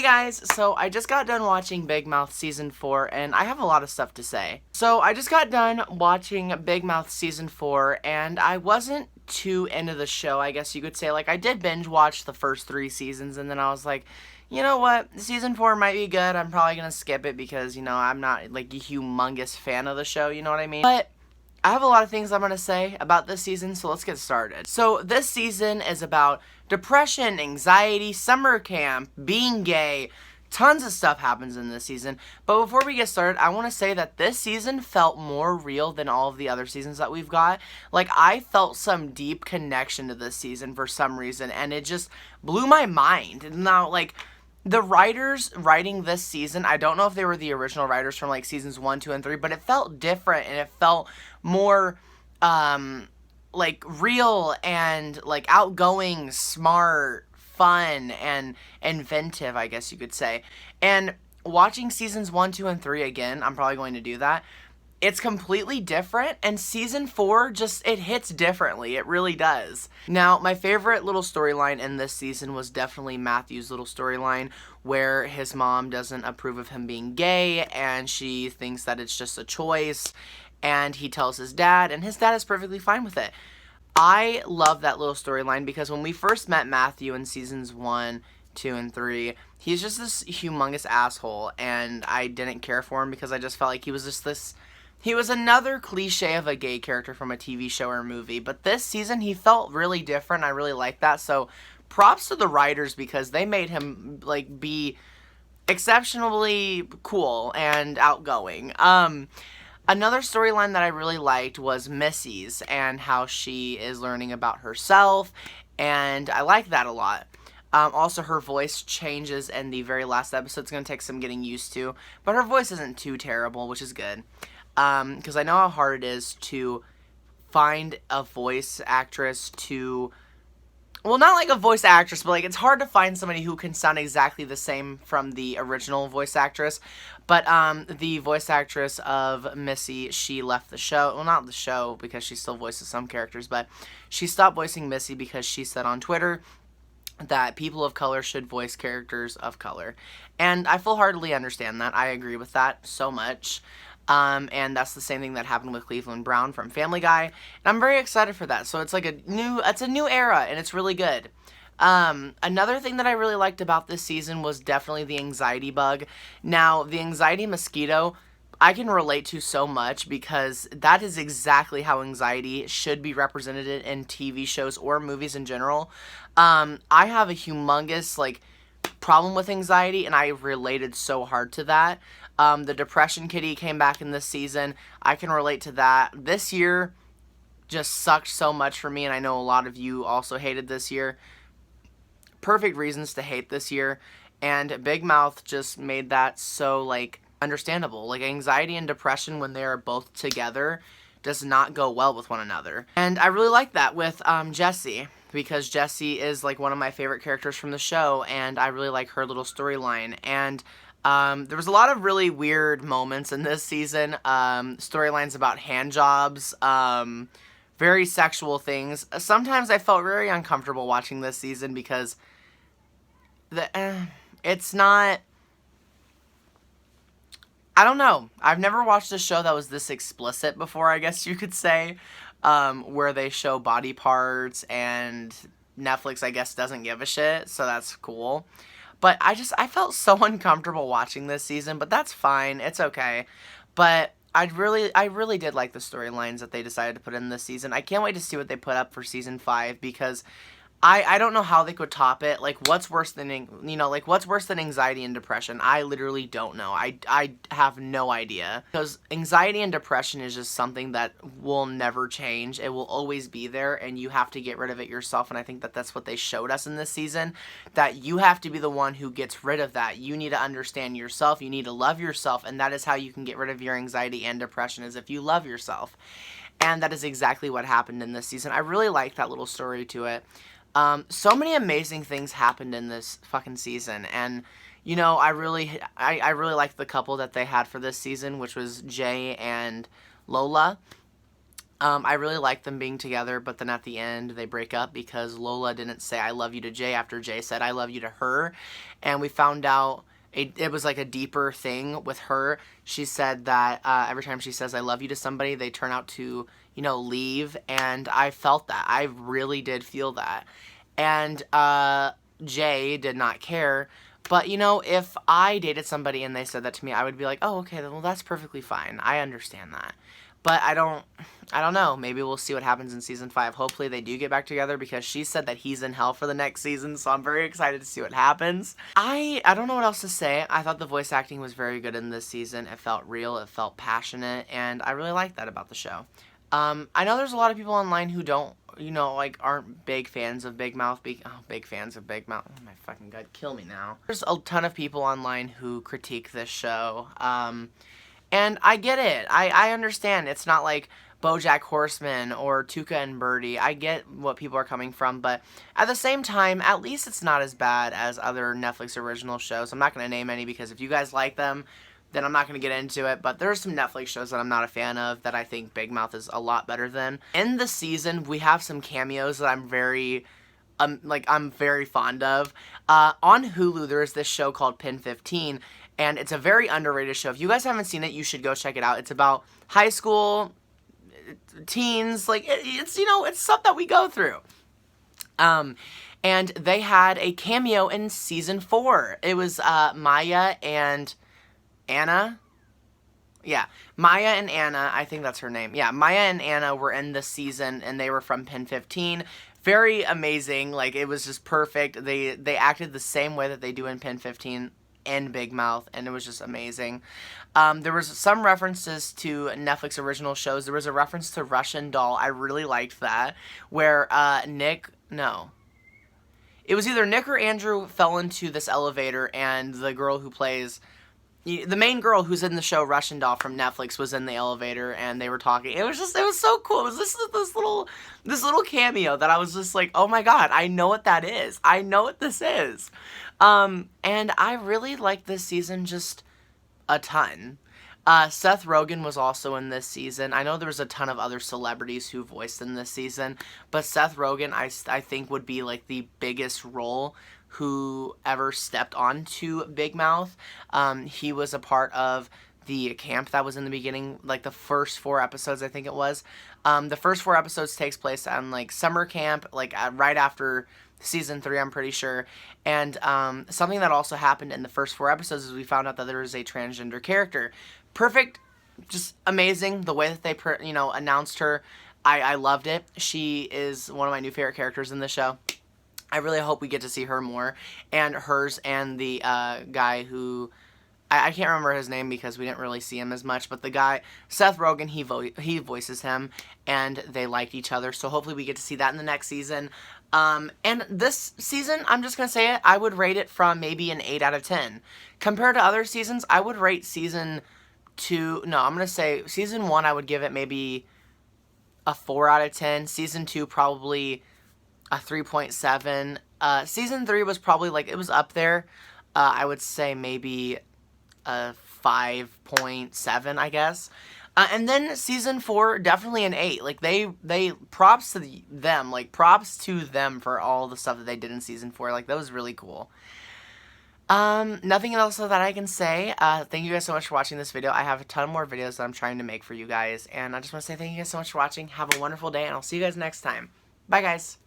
Hey guys, so I just got done watching Big Mouth Season 4, and I have a lot of stuff to say. So I just got done watching Big Mouth Season 4, and I wasn't too into the show, I guess you could say. Like, I did binge watch the first 3 seasons, and then I was like, you know what, Season 4 might be good, I'm probably gonna skip it because, I'm not, like, a humongous fan of the show, you know what I mean? But I have a lot of things I'm going to say about this season, so let's get started. So this season is about depression, anxiety, summer camp, being gay. Tons of stuff happens in this season. But before we get started, I want to say that this season felt more real than all of the other seasons that we've got. Like, I felt some deep connection to this season for some reason, and it just blew my mind. Now, like, the writers writing this season, I don't know if they were the original writers from, like, seasons 1, 2, and 3, but it felt different, and it felt more, like, real and, like, outgoing, smart, fun, and inventive, I guess you could say. And watching seasons 1, 2, and 3 again, I'm probably going to do that. It's completely different, and season 4 it hits differently. It really does. Now, my favorite little storyline in this season was definitely Matthew's little storyline, where his mom doesn't approve of him being gay, and she thinks that it's just a choice, and he tells his dad, and his dad is perfectly fine with it. I love that little storyline because when we first met Matthew in seasons 1, 2, and 3, he's just this humongous asshole, and I didn't care for him because I just felt like he was just this... He was another cliche of a gay character from a TV show or movie, but this season he felt really different. I really liked that, so props to the writers because they made him, like, be exceptionally cool and outgoing. Another storyline that I really liked was Missy's and how she is learning about herself, and I like that a lot. Also, her voice changes in the very last episode. It's going to take some getting used to, but her voice isn't too terrible, which is good. Because I know how hard it is to find a voice actress to... Well, not like a voice actress, but, like, it's hard to find somebody who can sound exactly the same from the original voice actress. But, the voice actress of Missy, she left the show. Well, not the show, because she still voices some characters, but she stopped voicing Missy because she said on Twitter that people of color should voice characters of color. And I full-heartedly understand that. I agree with that so much. And that's the same thing that happened with Cleveland Brown from Family Guy. And I'm very excited for that. So it's like it's a new era, and it's really good. Another thing that I really liked about this season was definitely the anxiety bug. Now, the anxiety mosquito, I can relate to so much because that is exactly how anxiety should be represented in TV shows or movies in general. I have a humongous, like, problem with anxiety, and I related so hard to that. The depression kitty came back in this season. I can relate to that. This year just sucked so much for me, and I know a lot of you also hated this year. Perfect reasons to hate this year, and Big Mouth just made that so, like, understandable. Like, anxiety and depression, when they are both together, does not go well with one another. And I really like that with Jessie, because Jessie is, like, one of my favorite characters from the show, and I really like her little storyline. And there was a lot of really weird moments in this season. Storylines about handjobs, very sexual things. Sometimes I felt very uncomfortable watching this season because it's not... I don't know. I've never watched a show that was this explicit before, I guess you could say, where they show body parts, and Netflix, I guess, doesn't give a shit, so that's cool. But I felt so uncomfortable watching this season, but that's fine. It's okay. But I really did like the storylines that they decided to put in this season. I can't wait to see what they put up for season 5 because I don't know how they could top it. Like, what's worse than, what's worse than anxiety and depression? I literally don't know. I have no idea. Because anxiety and depression is just something that will never change. It will always be there, and you have to get rid of it yourself, and I think that that's what they showed us in this season, that you have to be the one who gets rid of that. You need to understand yourself. You need to love yourself, and that is how you can get rid of your anxiety and depression, is if you love yourself. And that is exactly what happened in this season. I really like that little story to it. So many amazing things happened in this fucking season, and, I really liked the couple that they had for this season, which was Jay and Lola. I really like them being together, but then at the end they break up because Lola didn't say I love you to Jay after Jay said I love you to her. And we found out it was like a deeper thing with her. She said that every time she says I love you to somebody, they turn out to, leave. And I felt that. I really did feel that. And Jay did not care. But, if I dated somebody and they said that to me, I would be like, oh, okay, well, that's perfectly fine. I understand that. But I don't know. Maybe we'll see what happens in season 5. Hopefully they do get back together because she said that he's in hell for the next season, so I'm very excited to see what happens. I don't know what else to say. I thought the voice acting was very good in this season. It felt real, it felt passionate, and I really liked that about the show. I know there's a lot of people online who don't, aren't big fans of Big Mouth. Big fans of Big Mouth. Oh my fucking god, kill me now. There's a ton of people online who critique this show. And I get it. I understand. It's not like BoJack Horseman or Tuca and Birdie. I get what people are coming from, but at the same time, at least it's not as bad as other Netflix original shows. I'm not going to name any because if you guys like them, then I'm not going to get into it, but there's some Netflix shows that I'm not a fan of that I think Big Mouth is a lot better than. In the season, we have some cameos that I'm very fond of. On Hulu, there is this show called Pin 15, and it's a very underrated show. If you guys haven't seen it, you should go check it out. It's about high school, teens, it's stuff that we go through. And they had a cameo in season 4. It was Maya and Anna. Yeah, Maya and Anna, I think that's her name. Yeah, Maya and Anna were in this season, and they were from Pin 15. Very amazing. It was just perfect. They acted the same way that they do in Pin 15 in Big Mouth, and it was just amazing. There was some references to Netflix original shows. There was a reference to Russian Doll. I really liked that, where it was either Nick or Andrew fell into this elevator, and the girl who plays... The main girl who's in the show Russian Doll from Netflix was in the elevator, and they were talking. It was so cool. It was this little cameo that I was just like, oh my god, I know what that is. I know what this is. And I really liked this season just a ton. Seth Rogen was also in this season. I know there was a ton of other celebrities who voiced in this season, but Seth Rogen I think would be the biggest role who ever stepped onto Big Mouth. He was a part of the camp that was in the beginning, the first 4 episodes, I think it was. The first 4 episodes takes place on summer camp, right after season 3, I'm pretty sure. And something that also happened in the first 4 episodes is we found out that there was a transgender character. Perfect, just amazing. The way that they announced her, I loved it. She is one of my new favorite characters in the show. I really hope we get to see her more, and hers and the guy who, I can't remember his name because we didn't really see him as much, but the guy, Seth Rogen, he voices him, and they liked each other, so hopefully we get to see that in the next season. And this season, I'm just going to say it, I would rate it from maybe an 8 out of 10. Compared to other seasons, I would rate season 2, no, I'm going to say season 1, I would give it maybe a 4 out of 10. Season 2, probably a 3.7. Season 3 was probably it was up there. I would say maybe a 5.7, I guess. And then season 4, definitely an 8. They props to them. Props to them for all the stuff that they did in season 4. That was really cool. Nothing else that I can say. Thank you guys so much for watching this video. I have a ton more videos that I'm trying to make for you guys. And I just want to say thank you guys so much for watching. Have a wonderful day, and I'll see you guys next time. Bye, guys.